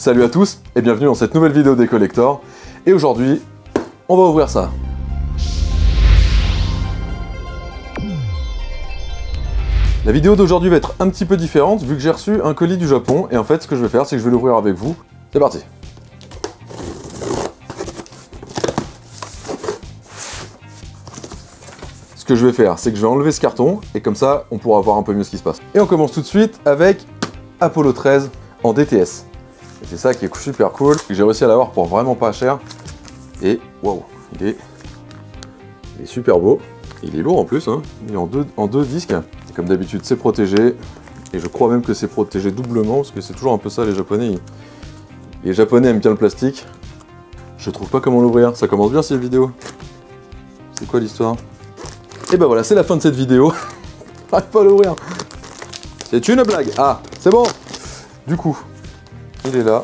Salut à tous et bienvenue dans cette nouvelle vidéo des collectors. Et aujourd'hui, on va ouvrir ça. La vidéo d'aujourd'hui va être un petit peu différente vu que j'ai reçu un colis du Japon. Et en fait, ce que je vais faire, c'est que je vais l'ouvrir avec vous. C'est parti. Ce que je vais faire, c'est que je vais enlever ce carton et comme ça, on pourra voir un peu mieux ce qui se passe. Et on commence tout de suite avec Apollo 13 en DTS. Et c'est ça qui est super cool. J'ai réussi à l'avoir pour vraiment pas cher. Et waouh, il est super beau. Il est lourd en plus, hein. Il est en deux disques. Et comme d'habitude, c'est protégé. Et je crois même que c'est protégé doublement parce que c'est toujours un peu ça, les Japonais. Les Japonais aiment bien le plastique. Je trouve pas comment l'ouvrir. Ça commence bien cette vidéo. C'est quoi l'histoire? Et ben voilà, c'est la fin de cette vidéo. J'arrive pas à l'ouvrir. C'est une blague. Ah, c'est bon. Du coup, il est là.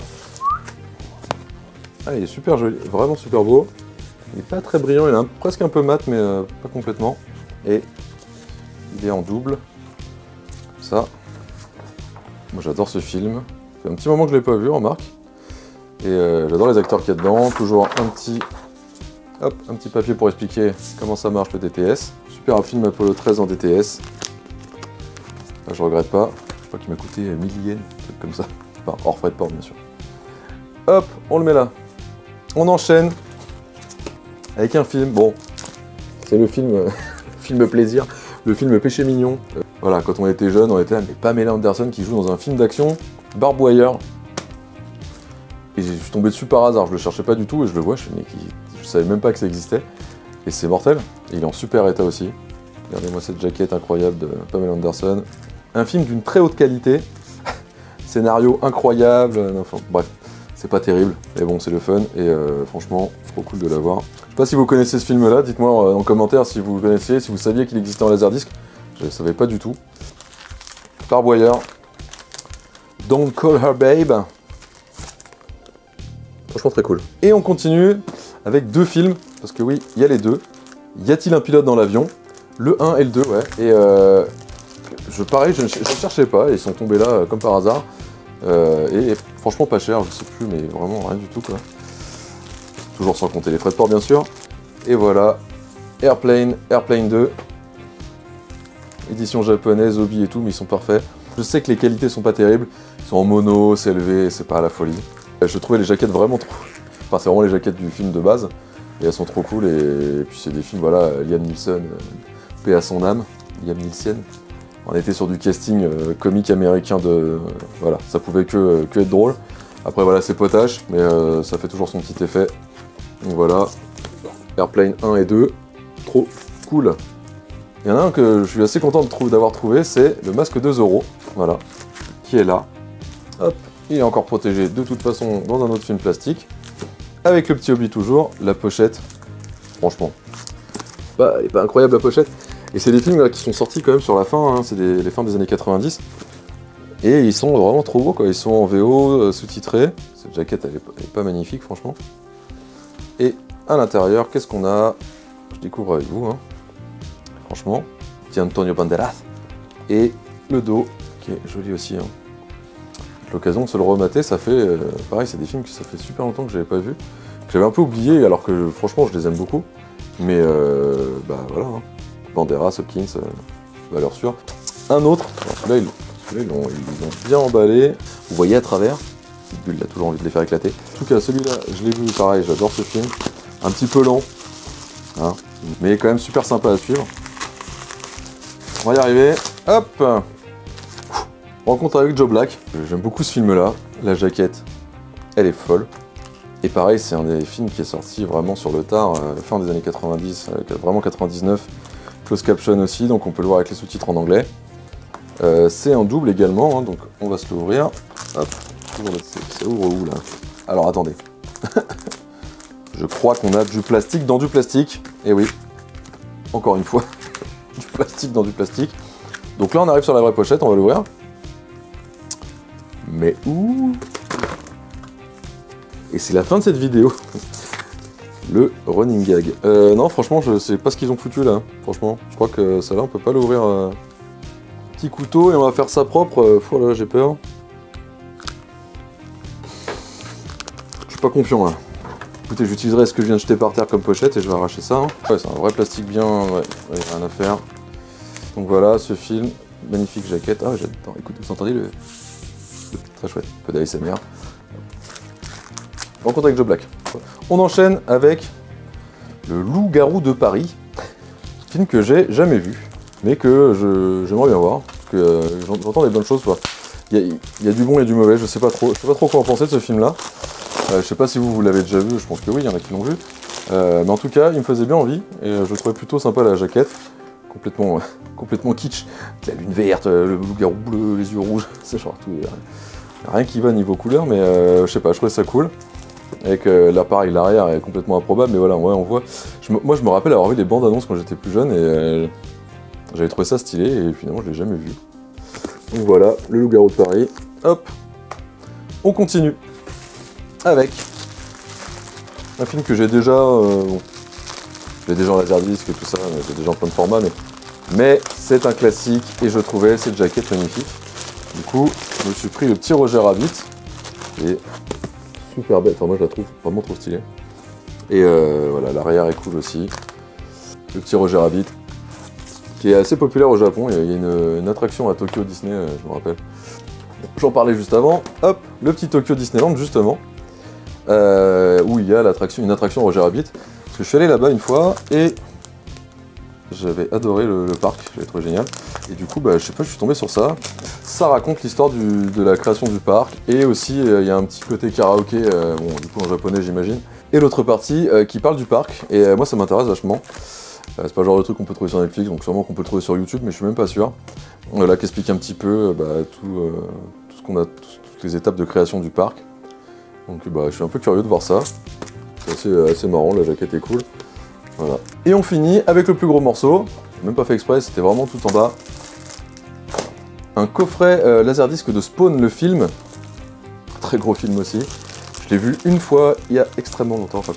Ah, il est super joli, vraiment super beau. Il est pas très brillant, il est presque un peu mat, mais pas complètement. Et il est en double, comme ça. Moi j'adore ce film. Ça fait un petit moment que je l'ai pas vu, remarque. Et j'adore les acteurs qu'il y a dedans. Toujours un petit papier pour expliquer comment ça marche le DTS. Super film Apollo 13 en DTS. Là, je regrette pas. Je crois qu'il m'a coûté 1000 yens, un truc comme ça. Enfin, hors frais de port, bien sûr. Hop, on le met là. On enchaîne avec un film. Bon, c'est le film, film plaisir, le film Péché mignon. Voilà, quand on était jeune, on était là, mais Pamela Anderson qui joue dans un film d'action, Barb Wire. Et je suis tombé dessus par hasard, je le cherchais pas du tout et je le vois, je savais même pas que ça existait. Et c'est mortel, et il est en super état aussi. Regardez-moi cette jaquette incroyable de Pamela Anderson. Un film d'une très haute qualité, scénario incroyable, enfin bref, c'est pas terrible, mais bon c'est le fun, et franchement, trop cool de l'avoir. Je sais pas si vous connaissez ce film là, dites-moi en commentaire si vous le connaissiez, si vous saviez qu'il existait en laserdisc, je ne savais pas du tout. Barb Wire, Don't Call Her Babe, franchement très cool. Et on continue avec deux films, parce que oui, il y a les deux. Y a-t-il un pilote dans l'avion? Le 1 et le 2, ouais, et pareil, je ne cherchais pas, ils sont tombés là comme par hasard. Et franchement pas cher, je sais plus, mais vraiment rien du tout quoi. Toujours sans compter les frais de port bien sûr. Et voilà, Airplane 2. Édition japonaise, Obi et tout, mais ils sont parfaits. Je sais que les qualités sont pas terribles, ils sont en mono, c'est élevé, c'est pas à la folie. Je trouvais les jaquettes vraiment trop... Enfin c'est vraiment les jaquettes du film de base, et elles sont trop cool, et puis c'est des films, voilà, Liam Neeson, paix à son âme, Liam Neeson. On était sur du casting comique américain de... Voilà, ça pouvait que être drôle. Après voilà, c'est potache, mais ça fait toujours son petit effet. Donc voilà, Airplane 1 et 2, trop cool. Il y en a un que je suis assez content d'avoir trouvé, c'est le masque de Zorro, voilà, qui est là. Hop, il est encore protégé de toute façon dans un autre film plastique. Avec le petit Obi toujours, la pochette, franchement, elle est pas incroyable la pochette. Et c'est des films là, qui sont sortis quand même sur la fin, hein, c'est les fins des années 90. Et ils sont vraiment trop beaux, quoi. Ils sont en VO, sous-titrés. Cette jaquette, elle est pas magnifique, franchement. Et à l'intérieur, qu'est-ce qu'on a? Je découvre avec vous, hein. Franchement. Petit Antonio Banderas. Et le dos, qui est joli aussi. Hein. L'occasion de se le remater, ça fait... pareil, c'est des films que ça fait super longtemps que j'avais pas vu. J'avais un peu oublié, alors que franchement, je les aime beaucoup. Mais bah voilà, hein. Banderas, Hopkins, valeur sûre. Un autre, celui-là ils l'ont bien emballé. Vous voyez à travers, cette bulle, là, toujours envie de les faire éclater. En tout cas, celui-là, je l'ai vu, pareil, j'adore ce film. Un petit peu lent, hein, mais quand même super sympa à suivre. On va y arriver. Hop! Rencontre avec Joe Black. J'aime beaucoup ce film-là. La jaquette, elle est folle. Et pareil, c'est un des films qui est sorti vraiment sur le tard, fin des années 90, vraiment 99. Close caption aussi, donc on peut le voir avec les sous-titres en anglais. C'est un double également, hein, donc on va se l'ouvrir. Hop, ça ouvre où là? Alors attendez. Je crois qu'on a du plastique dans du plastique. Et oui, encore une fois, du plastique dans du plastique. Donc là on arrive sur la vraie pochette, on va l'ouvrir. Mais où? Et c'est la fin de cette vidéo. Le running gag. Non, franchement, je sais pas ce qu'ils ont foutu là. Franchement, je crois que ça là, on peut pas l'ouvrir. Petit couteau et on va faire ça propre. Voilà, j'ai peur. pas confiant là. Écoutez, j'utiliserai ce que je viens de jeter par terre comme pochette et je vais arracher ça. Hein. Ouais, c'est un vrai plastique bien, ouais, rien à faire. Donc voilà, ce film, magnifique jaquette. Ah, j'adore. Écoute, vous entendez le... Très chouette, un peu d'ASMR. Rencontre avec Joe Black. On enchaîne avec Le Loup-garou de Paris, film que j'ai jamais vu, mais que j'aimerais bien voir, parce que j'entends des bonnes choses. Il y a du bon et du mauvais, je sais pas trop quoi en penser de ce film-là. Je sais pas si vous l'avez déjà vu, je pense que oui, il y en a qui l'ont vu. Mais en tout cas, il me faisait bien envie, et je trouvais plutôt sympa la jaquette. Complètement kitsch. La lune verte, le loup-garou bleu, les yeux rouges, c'est genre tout. Rien qui va niveau couleur, mais je sais pas, je trouvais ça cool. Avec l'appareil, l'arrière est complètement improbable, mais voilà, ouais, on voit. Moi, je me rappelle avoir vu les bandes annonces quand j'étais plus jeune, et j'avais trouvé ça stylé, et finalement, je l'ai jamais vu. Donc voilà, le loup-garou de Paris. Hop, on continue avec un film que j'ai déjà. J'ai déjà en laserdisc et tout ça, j'ai déjà en plein de formats, mais c'est un classique et je trouvais cette jaquette magnifique. Du coup, je me suis pris le petit Roger Rabbit, qui est super belle, enfin moi je la trouve vraiment trop stylée. Et voilà, l'arrière est cool aussi. Le petit Roger Rabbit, qui est assez populaire au Japon, il y a une attraction à Tokyo Disney, je me rappelle. J'en parlais juste avant, hop, le petit Tokyo Disneyland justement, où il y a une attraction Roger Rabbit. Parce que je suis allé là-bas une fois et j'avais adoré le parc, j'avais trouvé génial. Et du coup, je sais pas, je suis tombé sur ça. Ça raconte l'histoire de la création du parc et aussi il y a un petit côté karaoké, bon du coup en japonais j'imagine. Et l'autre partie qui parle du parc et moi ça m'intéresse vachement. C'est pas le genre de truc qu'on peut trouver sur Netflix, donc sûrement qu'on peut le trouver sur YouTube, mais je suis même pas sûr. Voilà, qui explique un petit peu tout ce qu'on a, toutes les étapes de création du parc. Donc je suis un peu curieux de voir ça. C'est assez marrant, la jaquette est cool. Voilà. Et on finit avec le plus gros morceau. J'ai même pas fait exprès, c'était vraiment tout en bas. Un coffret laserdisc de Spawn, le film. Très gros film aussi. Je l'ai vu une fois il y a extrêmement longtemps, enfin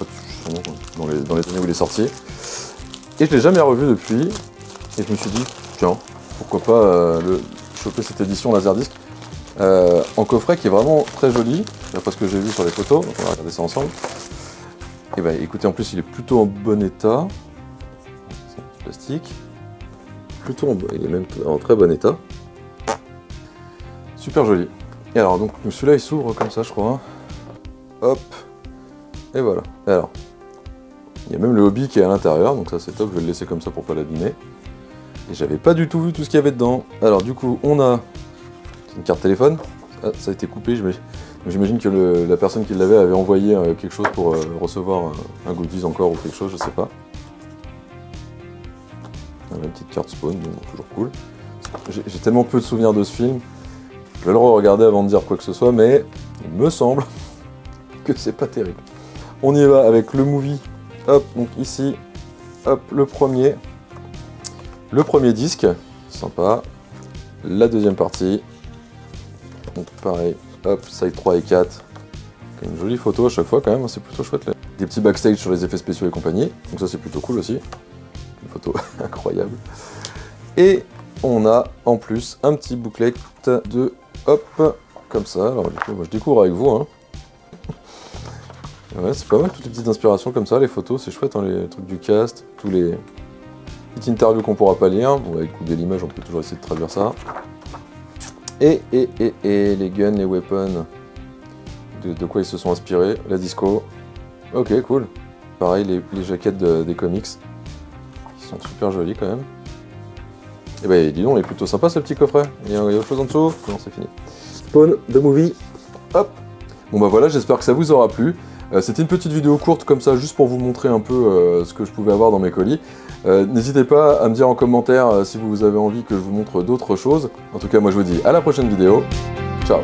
dans les années où il est sorti. Et je l'ai jamais revu depuis. Et je me suis dit, tiens, pourquoi pas choper cette édition laserdisc en coffret qui est vraiment très joli, d'après ce que j'ai vu sur les photos. Donc on va regarder ça ensemble. Et écoutez, en plus il est plutôt en bon état. C'est plastique. Il est même en très bon état. Super joli. Et alors donc celui-là il s'ouvre comme ça je crois. Hop. Et voilà. Et alors. Il y a même le hobby qui est à l'intérieur, donc ça c'est top, je vais le laisser comme ça pour pas l'abîmer. Et j'avais pas du tout vu tout ce qu'il y avait dedans. Alors du coup on a une carte téléphone. Ça a été coupé, j'imagine que la personne qui l'avait avait envoyé quelque chose pour recevoir un goodies encore ou quelque chose, je sais pas. Une petite carte Spawn, donc toujours cool. J'ai tellement peu de souvenirs de ce film, je vais le re-regarder avant de dire quoi que ce soit, mais il me semble que c'est pas terrible. On y va avec le movie. Hop, donc ici, hop, le premier disque, sympa. La deuxième partie, donc pareil. Hop, side 3 et 4. Une jolie photo à chaque fois quand même, c'est plutôt chouette. Là. Des petits backstage sur les effets spéciaux et compagnie. Donc ça c'est plutôt cool aussi. Une photo incroyable. Et on a en plus un petit booklet de hop, comme ça. Alors du coup, moi je découvre avec vous. Hein. Ouais, c'est pas mal toutes les petites inspirations comme ça, les photos, c'est chouette, hein, les trucs du cast, tous les petites interviews qu'on pourra pas lire. Bon, avec Google Images, on peut toujours essayer de traduire ça. Et les guns, les weapons, de quoi ils se sont inspirés, la disco. Ok, cool. Pareil, les jaquettes des comics, qui sont super jolies quand même. Et dis donc, il est plutôt sympa ce petit coffret. Il y a autre chose en dessous? Non, c'est fini. Spawn, The Movie, hop. Bon voilà, j'espère que ça vous aura plu. C'était une petite vidéo courte comme ça, juste pour vous montrer un peu ce que je pouvais avoir dans mes colis. N'hésitez pas à me dire en commentaire si vous avez envie que je vous montre d'autres choses. En tout cas, moi je vous dis à la prochaine vidéo. Ciao!